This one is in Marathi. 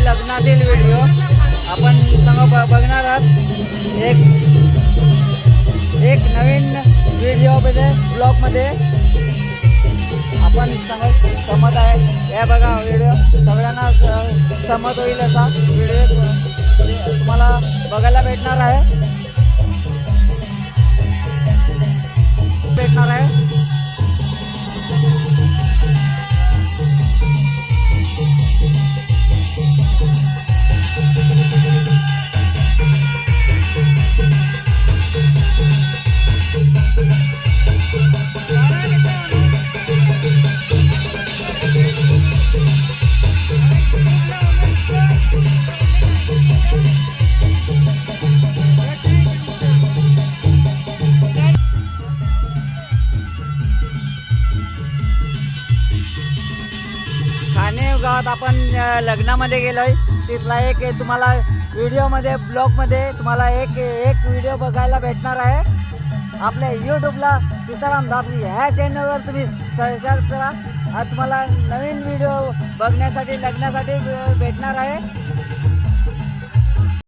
लग्नातील व्हिडिओ आपण बघणार आहात। एक नवीन व्हिडिओमध्ये ब्लॉगमध्ये आपण समज आहे। हे बघा व्हिडिओ सगळ्यांना समज होईल असा व्हिडिओ तुम्हाला बघायला भेटणार आहे। ठाणे गावात आपण लग्नामध्ये गेलोय। तिथला एक तुम्हाला व्हिडिओमध्ये ब्लॉगमध्ये तुम्हाला एक व्हिडिओ बघायला भेटणार आहे। आपल्या यूट्यूबला सीताराम दाबली ह्या चॅनलवर तुम्ही सबस्क्राईब करा। तुम्हाला नवीन व्हिडिओ बघण्यासाठी लग्नासाठी भेटणार आहे।